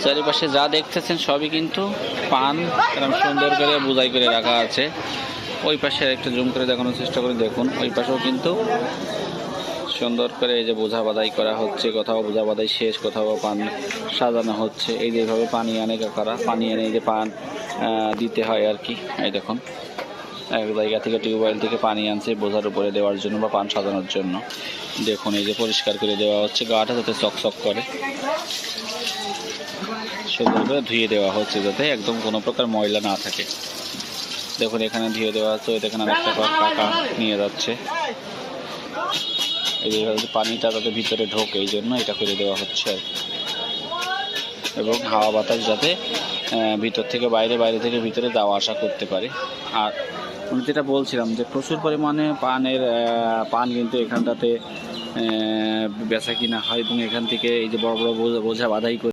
চারিপাশে যা দেখতেছেন সবই কিন্তু পান, এরকম সুন্দর করে বোঝাই করে রাখা আছে। ওই পাশে একটু জুম করে দেখানোর চেষ্টা করে দেখুন, ওই পাশেও কিন্তু সুন্দর করে এই যে বোঝা বাদাই করা হচ্ছে, কোথাও বোঝা বাদাই শেষ, কোথাও পান সাজানো হচ্ছে। এই যে এইভাবে পানি আনে কাকারা, পানি এনে এই যে পান দিতে হয় আর কি। এই দেখুন এক জায়গা থেকে টিউবওয়েল থেকে পানি আনছে বোঝার উপরে দেওয়ার জন্য বা পান সাজানোর জন্য। দেখুন এই যে পরিষ্কার করে দেওয়া হচ্ছে, গাটা যাতে চকচক করে, সুন্দর করে ধুয়ে দেওয়া হচ্ছে যাতে একদম কোনো প্রকার ময়লা না থাকে। দেখুন এখানে ধুয়ে দেওয়া হচ্ছে, দেখেন আরেকটা কাকা নিয়ে যাচ্ছে। এই যে পানিটা যাতে ভিতরে ঢোকে এই জন্য এটা করে দেওয়া হচ্ছে আর কি, এবং হাওয়া বাতাস যাতে ভিতর থেকে বাইরে, বাইরে থেকে ভিতরে যাওয়া আসা করতে পারে। আর আমি যেটা বলছিলাম যে প্রচুর পরিমাণে পান কিন্তু এখানটাতে বেচা কিনা হয়, এবং এখান থেকে এই যে বড় বড় বোঝা বাধাই করে